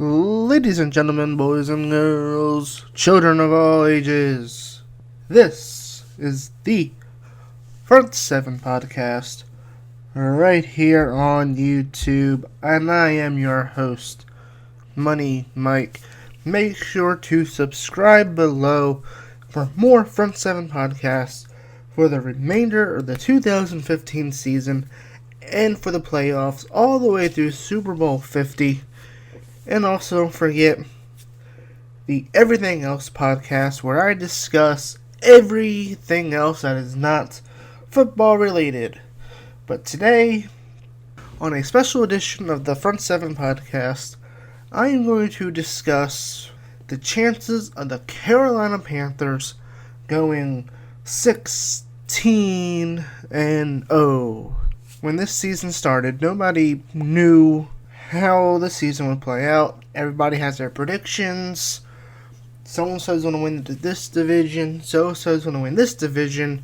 Ladies and gentlemen, boys and girls, children of all ages, this is the Front 7 podcast right here on YouTube, and I am your host, Money Mike. Make sure to subscribe below for more Front 7 podcasts for the remainder of the 2015 season and for the playoffs all the way through Super Bowl 50. And also don't forget the Everything Else podcast, where I discuss everything else that is not football related. But today, on a special edition of the Front 7 podcast, I am going to discuss the chances of the Carolina Panthers going 16-0. When this season started, nobody knew how the season would play out. Everybody has their predictions. So-and-so's going to win this division. So-and-so's going to win this division.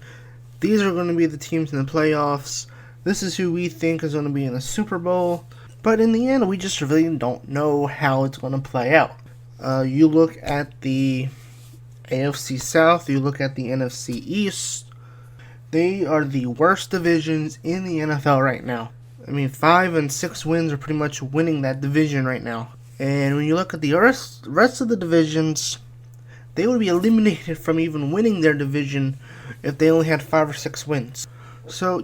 These are going to be the teams in the playoffs. This is who we think is going to be in the Super Bowl. But in the end, we just really don't know how it's going to play out. You look at the AFC South. You look at the NFC East. They are the worst divisions in the NFL right now. 5 and 6 wins are pretty much winning that division right now. And when you look at the rest of the divisions, they would be eliminated from even winning their division if they only had 5 or 6 wins. So,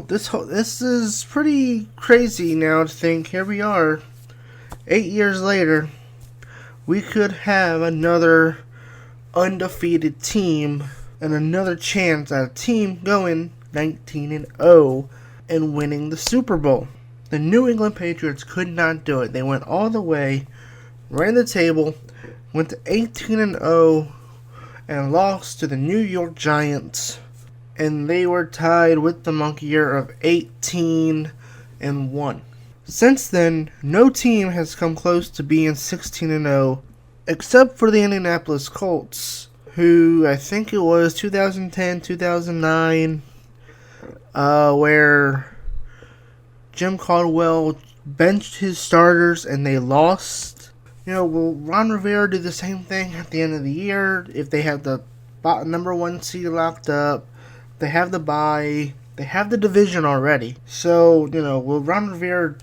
this is pretty crazy now to think, here we are, 8 years later, we could have another undefeated team and another chance at a team going 19-0. and winning the Super Bowl. The New England Patriots could not do it. They went all the way, ran the table, went to 18-0, and lost to the New York Giants. And they were tied with the monkey year of 18-1. Since then, no team has come close to being 16-0, except for the Indianapolis Colts, who I think it was 2010, 2009, where Jim Caldwell benched his starters and they lost. Will Ron Rivera do the same thing at the end of the year if they have the number 1 seed locked up? They have the bye. They have the division already. So, will Ron Rivera,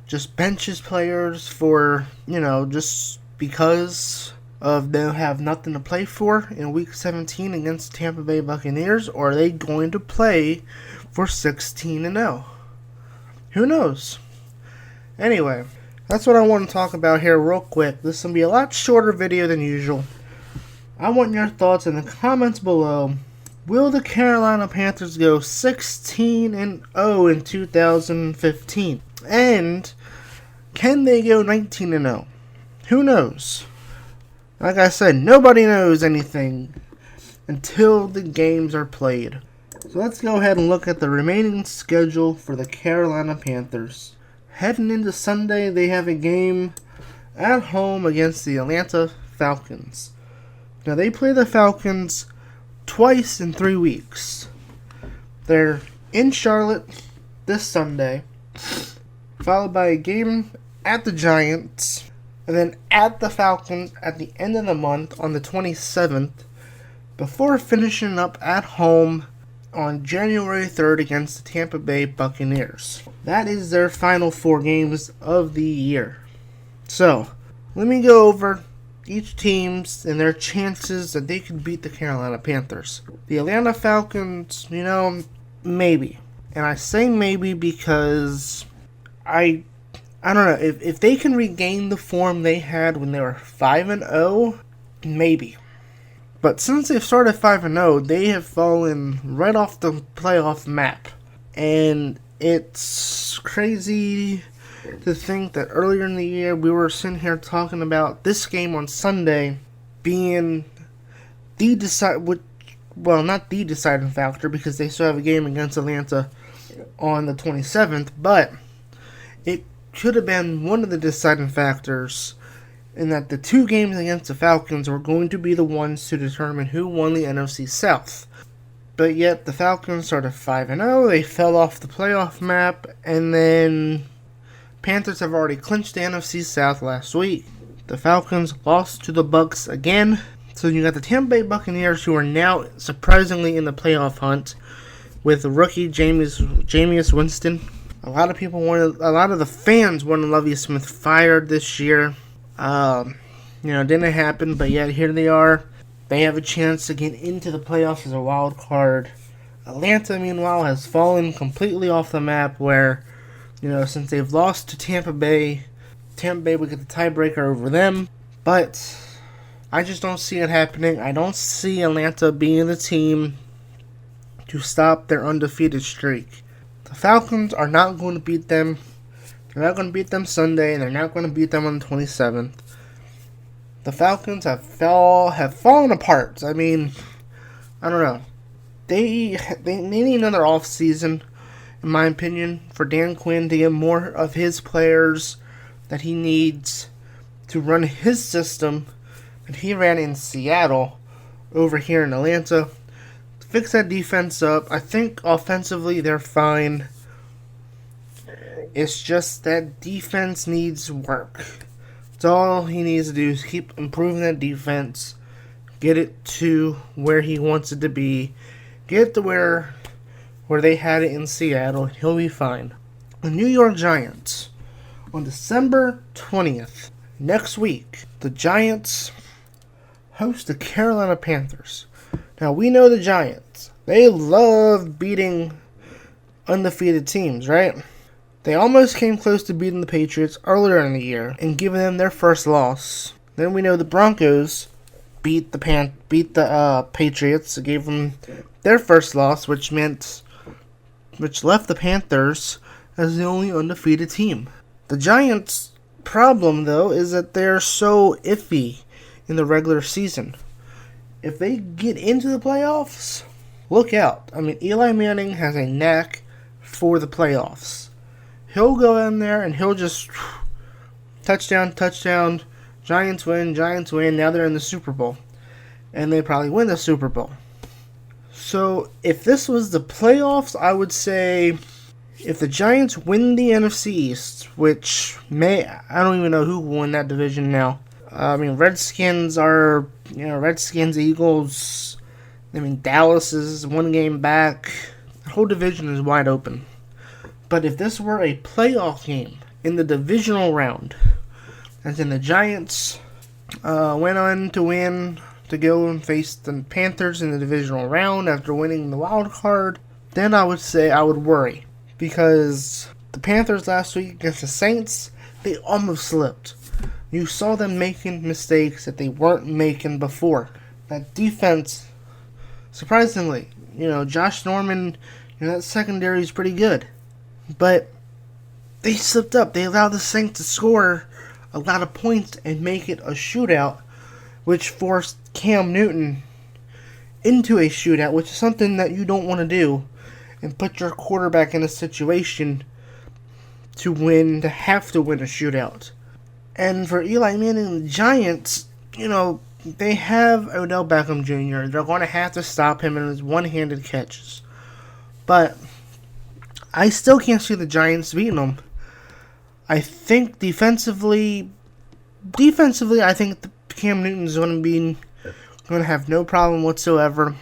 just bench his players for, just because of they have nothing to play for in Week 17 against the Tampa Bay Buccaneers? Or are they going to play for 16-0? Who knows? Anyway, that's what I want to talk about here real quick. This is going to be a lot shorter video than usual. I want your thoughts in the comments below. Will the Carolina Panthers go 16-0 in 2015? And can they go 19-0? Who knows? Like I said, nobody knows anything until the games are played. So let's go ahead and look at the remaining schedule for the Carolina Panthers. Heading into Sunday, they have a game at home against the Atlanta Falcons. Now, they play the Falcons twice in 3 weeks. They're in Charlotte this Sunday, followed by a game at the Giants, and then at the Falcons at the end of the month on the 27th, before finishing up at home on January 3rd against the Tampa Bay Buccaneers. That is their final 4 games of the year. So, let me go over each teams and their chances that they could beat the Carolina Panthers. The Atlanta Falcons, maybe. And I say maybe because I don't know, if they can regain the form they had when they were 5-0, maybe. But since they've started 5-0, they have fallen right off the playoff map. And it's crazy to think that earlier in the year we were sitting here talking about this game on Sunday being not the deciding factor, because they still have a game against Atlanta on the 27th, but it could have been one of the deciding factors, in that the 2 games against the Falcons were going to be the ones to determine who won the NFC South. But yet the Falcons started 5-0, they fell off the playoff map, and then Panthers have already clinched the NFC South last week. The Falcons lost to the Bucs again. So you got the Tampa Bay Buccaneers, who are now surprisingly in the playoff hunt with rookie Jameis Winston. A lot of the fans wanted Lovie Smith fired this year. Didn't happen, but yet here they are. They have a chance to get into the playoffs as a wild card. Atlanta, meanwhile, has fallen completely off the map where, since they've lost to Tampa Bay would get the tiebreaker over them. But I just don't see it happening. I don't see Atlanta being the team to stop their undefeated streak. The Falcons are not going to beat them. They're not going to beat them Sunday. They're not going to beat them on the 27th. The Falcons have fallen apart. I mean, I don't know. They need another off season, in my opinion, for Dan Quinn to get more of his players that he needs to run his system that he ran in Seattle over here in Atlanta. To fix that defense up. I think offensively they're fine. It's just that defense needs work. That's all he needs to do is keep improving that defense, get it to where he wants it to be, get it to where they had it in Seattle, and he'll be fine. The New York Giants, on December 20th, next week, the Giants host the Carolina Panthers. Now, we know the Giants. They love beating undefeated teams, right? They almost came close to beating the Patriots earlier in the year and giving them their first loss. Then we know the Broncos beat the Patriots, gave them their first loss, which left the Panthers as the only undefeated team. The Giants' problem, though, is that they're so iffy in the regular season. If they get into the playoffs, look out. I mean, Eli Manning has a knack for the playoffs. He'll go in there and he'll just touchdown, Giants win, now they're in the Super Bowl. And they probably win the Super Bowl. So, if this was the playoffs, I would say if the Giants win the NFC East, which I don't even know who will win that division now. Redskins, Eagles. Dallas is one game back. The whole division is wide open. But if this were a playoff game in the divisional round, as in the Giants went on to go and face the Panthers in the divisional round after winning the wild card, then I would say I would worry. Because the Panthers last week against the Saints, they almost slipped. You saw them making mistakes that they weren't making before. That defense, surprisingly, Josh Norman, that secondary is pretty good. But they slipped up. They allowed the Saints to score a lot of points and make it a shootout, which forced Cam Newton into a shootout, which is something that you don't want to do, and put your quarterback in a situation to have to win a shootout. And for Eli Manning and the Giants, they have Odell Beckham Jr. They're going to have to stop him in his one-handed catches. But I still can't see the Giants beating them. I think defensively, I think Cam Newton's going to have no problem whatsoever.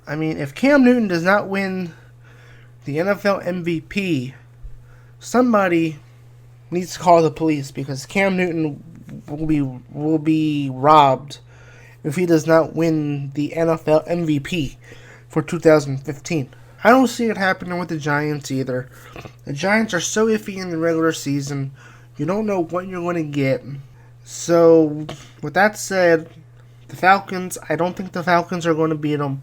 If Cam Newton does not win the NFL MVP, somebody needs to call the police, because Cam Newton will be robbed if he does not win the NFL MVP for 2015. I don't see it happening with the Giants either. The Giants are so iffy in the regular season. You don't know what you're going to get. So, with that said, the Falcons, I don't think the Falcons are going to beat them.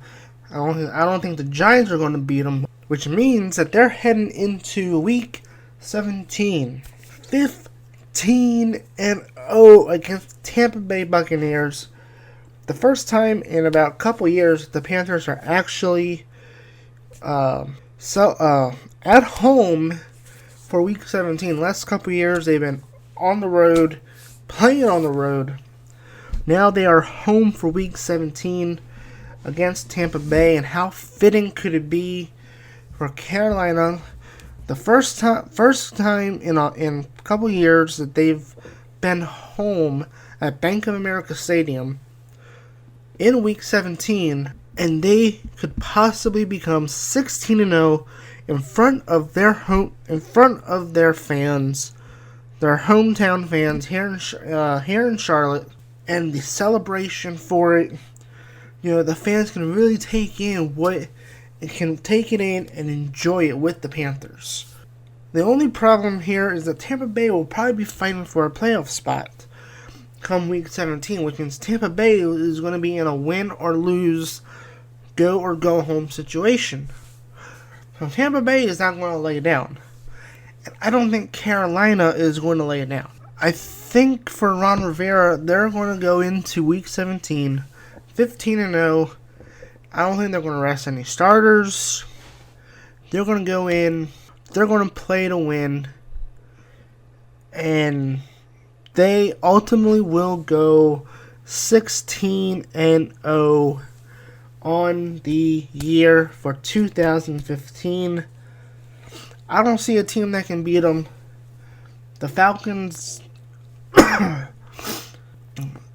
I don't think the Giants are going to beat them, which means that they're heading into Week 17. 15-0 against Tampa Bay Buccaneers. The first time in about a couple years the Panthers are actually at home for Week 17. Last couple years they've been on the road, playing on the road. Now they are home for Week 17 against Tampa Bay, and how fitting could it be for Carolina? The first time in a couple years that they've been home at Bank of America Stadium in Week 17, and they could possibly become 16-0 in front of their fans, their hometown fans here in Charlotte, and the celebration for it. The fans can really take it in and enjoy it with the Panthers. The only problem here is that Tampa Bay will probably be fighting for a playoff spot come Week 17, which means Tampa Bay is going to be in a win or lose, go or go home situation. So Tampa Bay is not going to lay down. And I don't think Carolina is going to lay it down. I think for Ron Rivera, they're going to go into Week 17 15-0. I don't think they're going to rest any starters. They're going to go in. They're going to play to win. And they ultimately will go 16-0 on the year for 2015. I don't see a team that can beat them. The Falcons,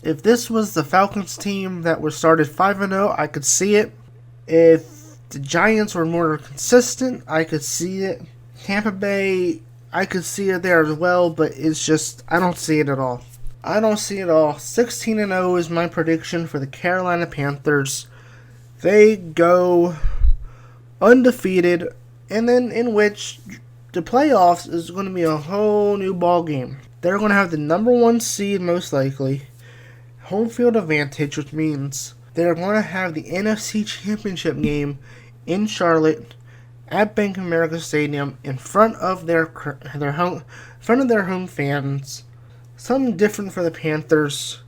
if this was the Falcons team that was started 5-0, I could see it. If the Giants were more consistent, I could see it. Tampa Bay, I could see it there as well, but it's just, I don't see it at all. 16-0 is my prediction for the Carolina Panthers. They go undefeated, and then in which the playoffs is going to be a whole new ball game. They're going to have the number 1 seed most likely, home field advantage, which means they're going to have the NFC Championship game in Charlotte at Bank of America Stadium in front of their home fans. Something different for the Panthers,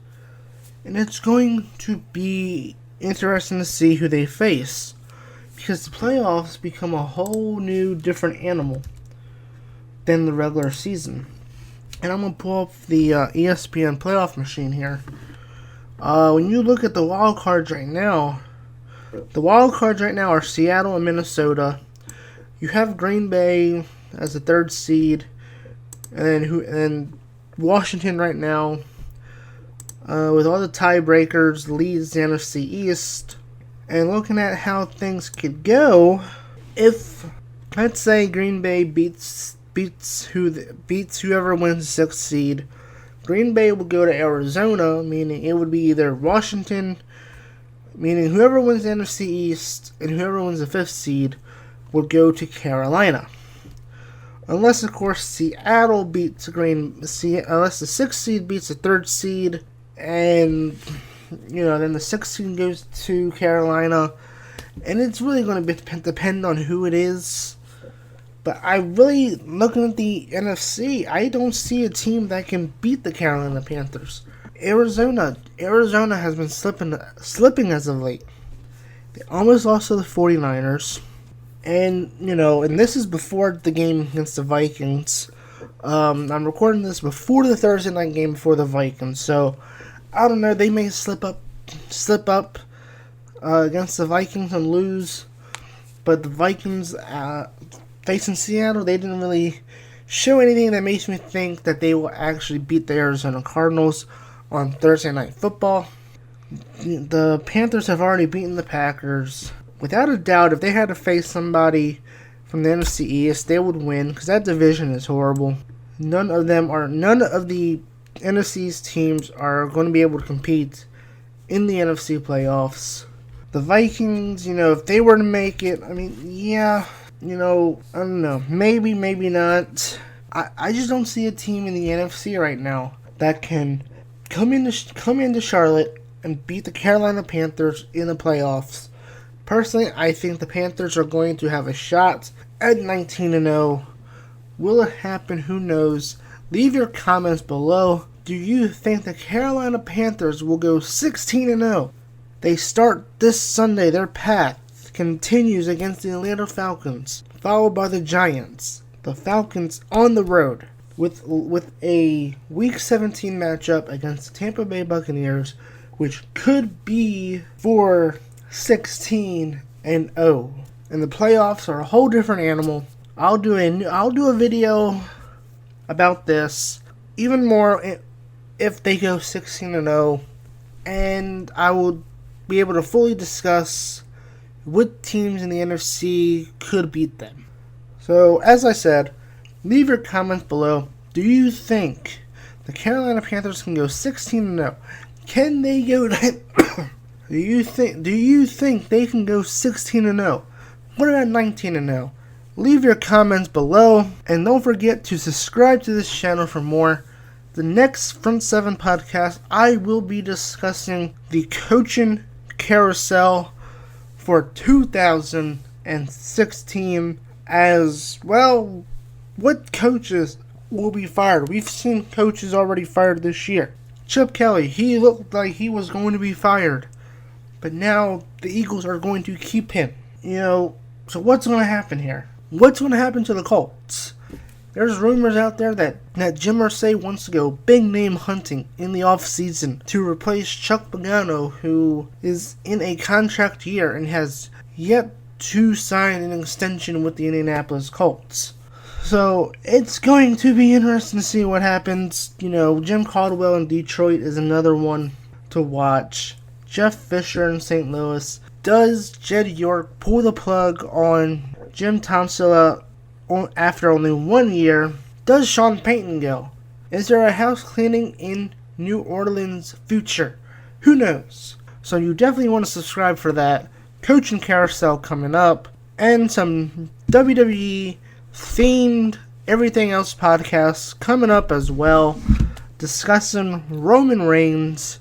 and it's going to be interesting to see who they face, because the playoffs become a whole new different animal than the regular season. And I'm going to pull up the ESPN playoff machine here. When you look at the wild cards right now, are Seattle and Minnesota. You have Green Bay as the 3rd seed, and Washington right now, with all the tiebreakers, leads the NFC East. And looking at how things could go, if let's say Green Bay beats whoever wins the 6th seed, Green Bay will go to Arizona, meaning it would be either Washington, meaning whoever wins the NFC East, and whoever wins the 5th seed would go to Carolina. Unless, of course, Seattle unless the 6th seed beats the 3rd seed, and then the 6th seed goes to Carolina, and it's really going to depend on who it is. But looking at the NFC, I don't see a team that can beat the Carolina Panthers. Arizona has been slipping as of late. They almost lost to the 49ers. And, and this is before the game against the Vikings. I'm recording this before the Thursday night game before the Vikings. So, I don't know, they may slip up against the Vikings and lose. But the Vikings, facing Seattle, they didn't really show anything that makes me think that they will actually beat the Arizona Cardinals on Thursday Night Football. The Panthers have already beaten the Packers. Without a doubt, if they had to face somebody from the NFC East, they would win, because that division is horrible. None of the NFC's teams are going to be able to compete in the NFC playoffs. The Vikings, if they were to make it, I don't know, maybe not. I just don't see a team in the NFC right now that can come into Charlotte and beat the Carolina Panthers in the playoffs. Personally, I think the Panthers are going to have a shot at 19-0. Will it happen? Who knows? Leave your comments below. Do you think the Carolina Panthers will go 16-0? They start this Sunday. Their path continues against the Atlanta Falcons, followed by the Giants. The Falcons on the road with a Week 17 matchup against the Tampa Bay Buccaneers, which could be for 16-0. And the playoffs are a whole different animal. I'll do a video about this, even more if they go 16-0, and I will be able to fully discuss what teams in the NFC could beat them. So, as I said, leave your comments below. Do you think the Carolina Panthers can go 16-0? Can they go to Do you think they can go 16-0? What about 19-0? Leave your comments below, and don't forget to subscribe to this channel for more. The next Front 7 podcast, I will be discussing the coaching carousel for 2016 as well. What coaches will be fired? We've seen coaches already fired this year. Chip Kelly, he looked like he was going to be fired, but now the Eagles are going to keep him. So what's going to happen here? What's going to happen to the Colts? There's rumors out there that Jim Irsay wants to go big name hunting in the offseason to replace Chuck Pagano, who is in a contract year and has yet to sign an extension with the Indianapolis Colts. So it's going to be interesting to see what happens. Jim Caldwell in Detroit is another one to watch. Jeff Fisher in St. Louis. Does Jed York pull the plug on Jim Tomsula after only 1 year? Does Sean Payton go? Is there a house cleaning in New Orleans future? Who knows? So you definitely want to subscribe for that. Coaching Carousel coming up. And some WWE themed everything else podcasts coming up as well. Discussing Roman Reigns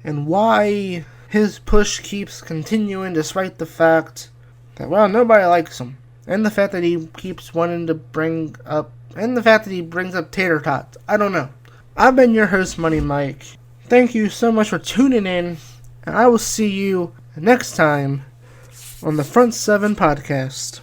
and why his push keeps continuing despite the fact that, nobody likes him. And the fact that he keeps wanting to brings up tater tots. I don't know. I've been your host, Money Mike. Thank you so much for tuning in, and I will see you next time on the Front 7 podcast.